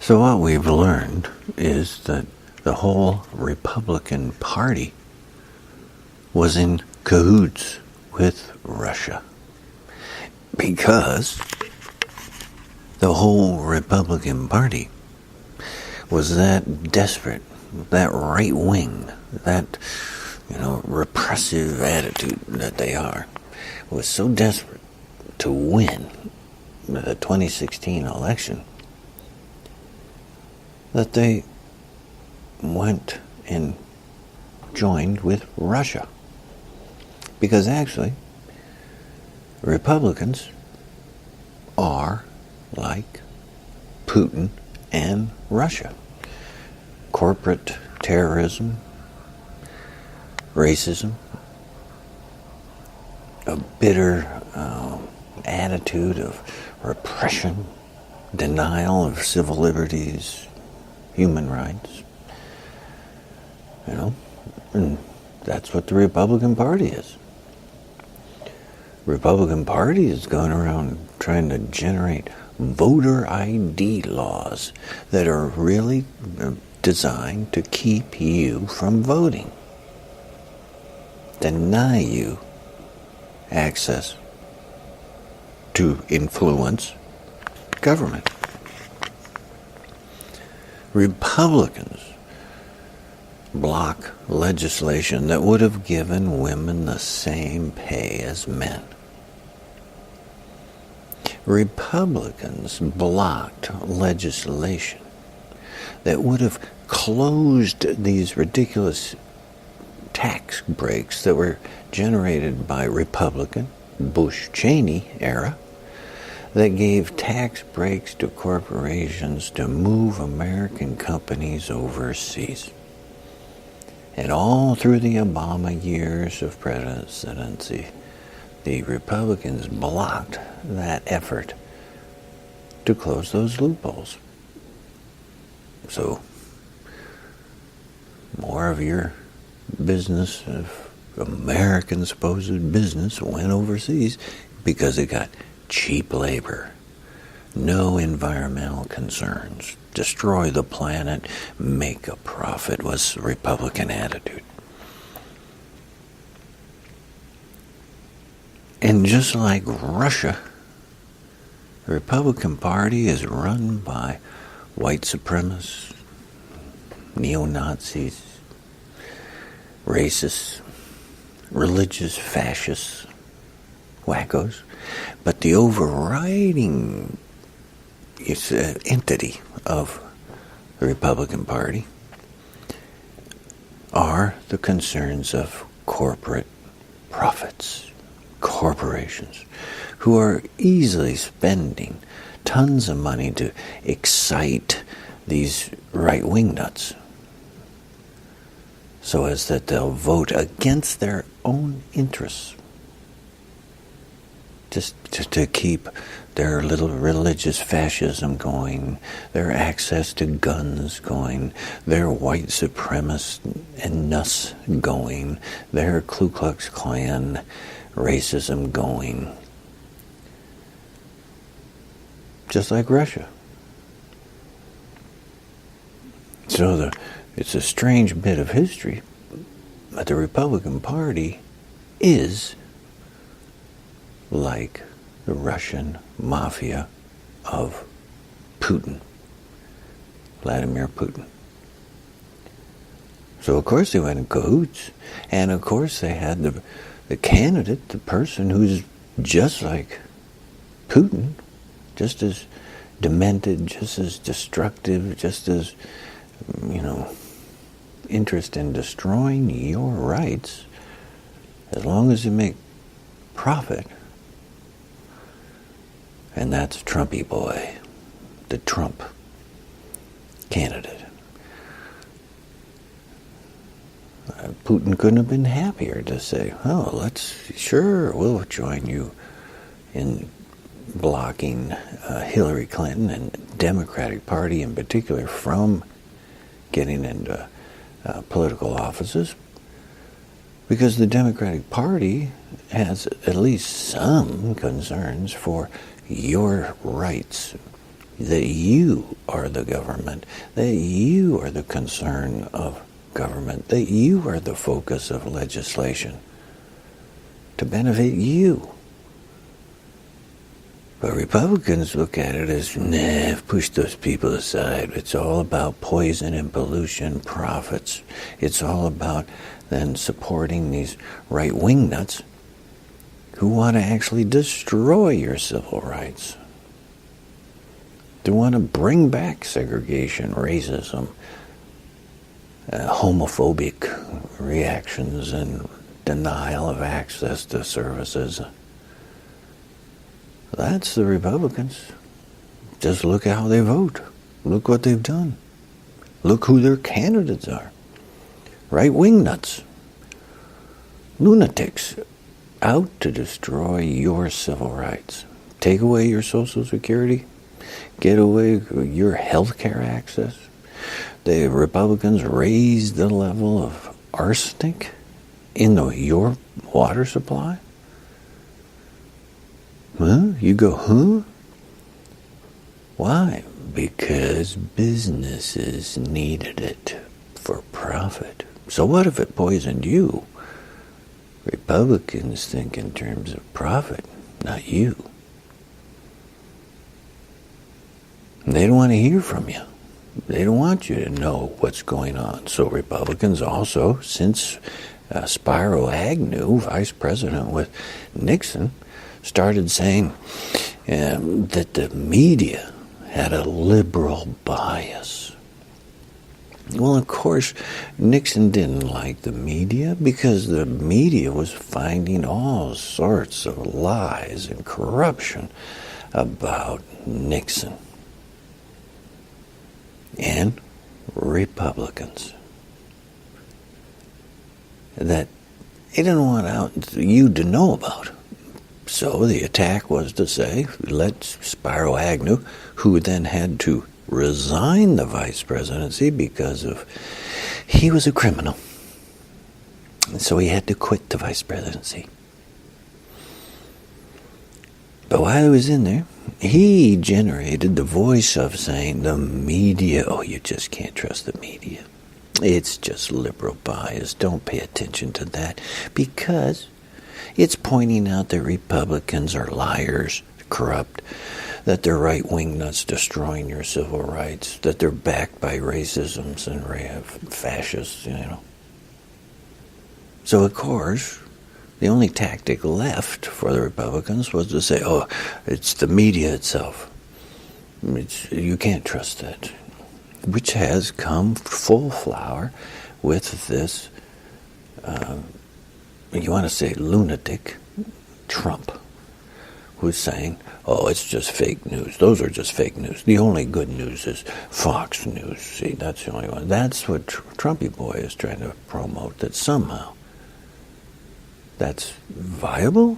So what we've learned is that the whole Republican Party was in cahoots with Russia, because the whole Republican Party was that desperate, that right wing, that repressive attitude that they are, was so desperate to win the 2016 election that they went and joined with Russia. Because actually, Republicans are like Putin and Russia. Corporate terrorism, racism, a bitter attitude of repression, denial of civil liberties, human rights. And that's what the Republican Party is. Republican Party is going around trying to generate voter ID laws that are really designed to keep you from voting, deny you access to influence government. Republicans block legislation that would have given women the same pay as men. Republicans blocked legislation that would have closed these ridiculous tax breaks that were generated by Republican Bush-Cheney era, that gave tax breaks to corporations to move American companies overseas. And all through the Obama years of presidency, the Republicans blocked that effort to close those loopholes. So, more of your business, of American supposed business, went overseas because it got cheap labor, no environmental concerns, destroy the planet, make a profit was the Republican attitude. And just like Russia, the Republican Party is run by white supremacists, neo-Nazis, racists, religious fascists, wackos. But the overriding entity of the Republican Party are the concerns of corporate profits, corporations, who are easily spending tons of money to excite these right-wing nuts, so as that they'll vote against their own interests, just to keep their little religious fascism going, their access to guns going, their white supremacist and nuss going, their Ku Klux Klan racism going. Just like Russia. So it's a strange bit of history, but the Republican Party is like the Russian mafia of Putin, Vladimir Putin. So of course they went in cahoots, and of course they had the candidate, the person who's just like Putin, just as demented, just as destructive, just as, interest in destroying your rights, as long as you make profit. And that's Trumpy boy, the Trump candidate. Putin couldn't have been happier to say, we'll join you in blocking Hillary Clinton and the Democratic Party in particular from getting into political offices, because the Democratic Party has at least some concerns for your rights, that you are the government, that you are the concern of government, that you are the focus of legislation to benefit you. But Republicans look at it as, nah, push those people aside. It's all about poison and pollution, profits. It's all about then supporting these right-wing nuts who want to actually destroy your civil rights. They want to bring back segregation, racism, homophobic reactions, and denial of access to services. That's the Republicans. Just look at how they vote. Look what they've done. Look who their candidates are. Right-wing nuts. Lunatics out to destroy your civil rights. Take away your Social Security. Get away your health care access. The Republicans raised the level of arsenic in your water supply. Huh? You go, huh? Why? Because businesses needed it for profit. So what if it poisoned you? Republicans think in terms of profit, not you. And they don't want to hear from you. They don't want you to know what's going on. So Republicans also, since Spiro Agnew, vice president with Nixon, started saying that the media had a liberal bias. Well, of course, Nixon didn't like the media because the media was finding all sorts of lies and corruption about Nixon and Republicans that he didn't want you to know about. So the attack was to say, let Spiro Agnew, who then had to resign the vice presidency because he was a criminal. And so he had to quit the vice presidency. But while he was in there, he generated the voice of saying the media, oh, you just can't trust the media. It's just liberal bias. Don't pay attention to that because it's pointing out that Republicans are liars, corrupt, that they're right-wing nuts destroying your civil rights, that they're backed by racisms and fascists, So, of course, the only tactic left for the Republicans was to say, oh, it's the media itself. You can't trust that. Which has come full flower with this, you want to say lunatic, Trump, who's saying, oh, it's just fake news. Those are just fake news. The only good news is Fox News. See, that's the only one. That's what Trumpy boy is trying to promote, that somehow that's viable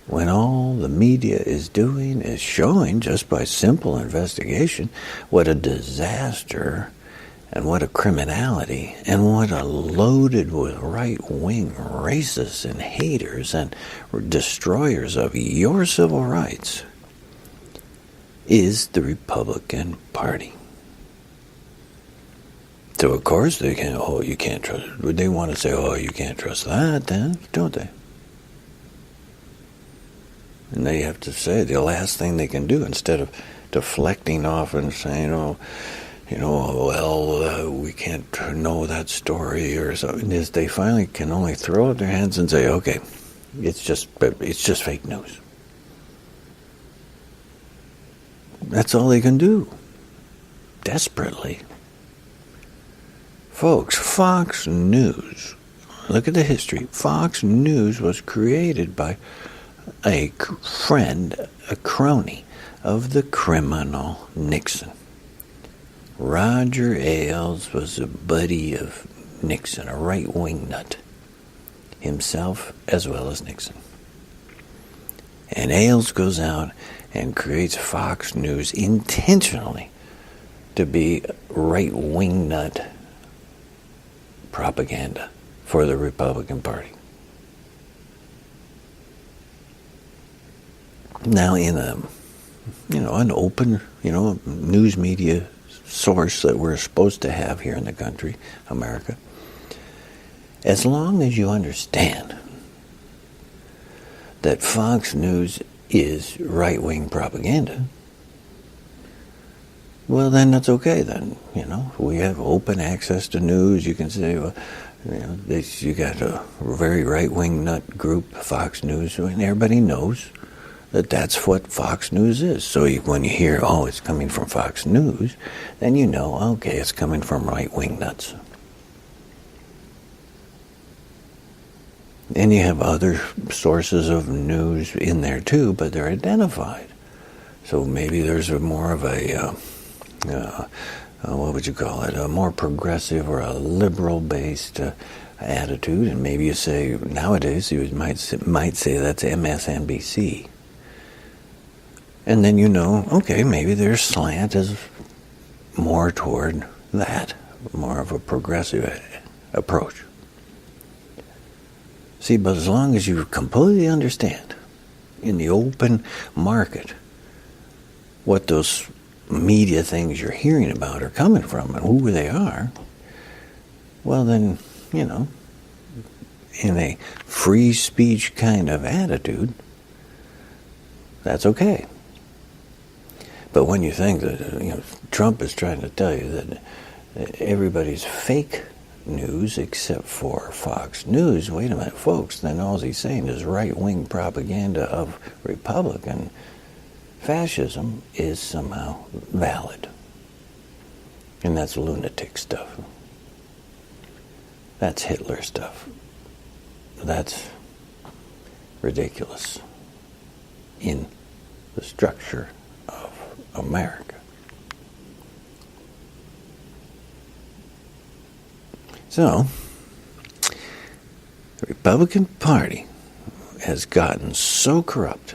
when all the media is doing is showing, just by simple investigation, what a disaster and what a criminality and what a loaded with right-wing racists and haters and destroyers of your civil rights is the Republican Party. So, of course, they can, oh, you can't trust it. They want to say, oh, you can't trust that then, don't they? And they have to say the last thing they can do, instead of deflecting off and saying, oh, we can't know that story or something, is they finally can only throw up their hands and say, okay, it's just fake news. That's all they can do. Desperately. Folks, Fox News, look at the history. Fox News was created by a friend, a crony of the criminal Nixon. Roger Ailes was a buddy of Nixon, a right-wing nut, himself as well as Nixon. And Ailes goes out and creates Fox News intentionally to be right-wing nut propaganda for the Republican Party. Now in an open, news media source that we're supposed to have here in the country, America, as long as you understand that Fox News is right-wing propaganda, well, then that's okay then. We have open access to news. You can say, well, you got a very right-wing nut group, Fox News, and everybody knows that that's what Fox News is. So when you hear, oh, it's coming from Fox News, then you know, okay, it's coming from right-wing nuts. And you have other sources of news in there too, but they're identified. So maybe there's more of a, what would you call it, a more progressive or a liberal-based attitude. And maybe you say, nowadays, you might say that's MSNBC. And then okay, maybe their slant is more toward that, more of a progressive approach. See, but as long as you completely understand in the open market what those media things you're hearing about are coming from and who they are, well then, in a free speech kind of attitude, that's okay. But when you think that Trump is trying to tell you that everybody's fake news except for Fox News, wait a minute, folks, then all he's saying is right-wing propaganda of Republican fascism is somehow valid. And that's lunatic stuff. That's Hitler stuff. That's ridiculous in the structure of America. So, the Republican Party has gotten so corrupt,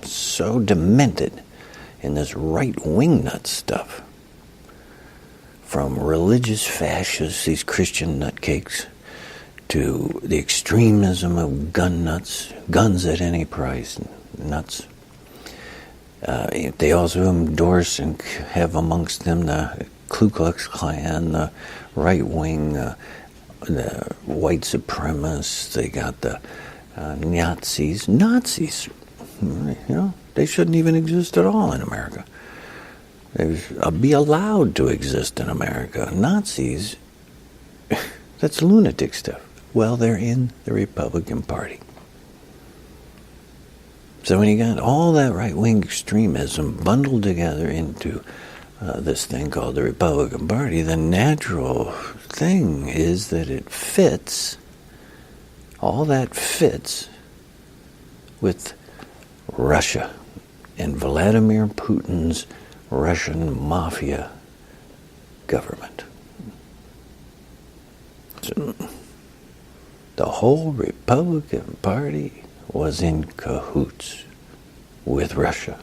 so demented in this right-wing nut stuff, from religious fascists, these Christian nutcakes, to the extremism of gun nuts, guns at any price nuts. They also endorse and have amongst them the Ku Klux Klan, the right-wing, the white supremacists. They got the Nazis. Nazis, they shouldn't even exist at all in America. They be allowed to exist in America. Nazis, that's lunatic stuff. Well, they're in the Republican Party. So when you got all that right-wing extremism bundled together into this thing called the Republican Party, the natural thing is that it fits, all that fits with Russia and Vladimir Putin's Russian mafia government. So the whole Republican Party was in cahoots with Russia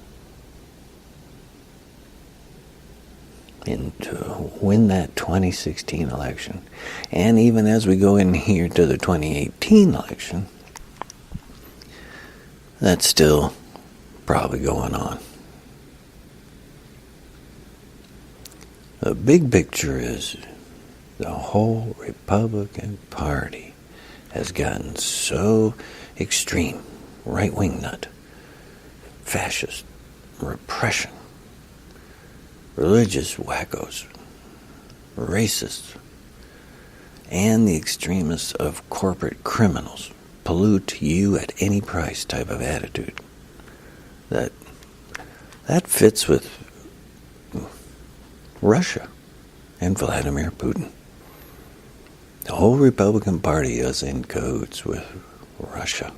and to win that 2016 election. And even as we go in here to the 2018 election, that's still probably going on. The big picture is the whole Republican Party has gotten so extreme, right-wing nut, fascist, repression, religious wackos, racists, and the extremists of corporate criminals, pollute you at any price type of attitude. That fits with Russia and Vladimir Putin. The whole Republican Party is in cahoots with Russia.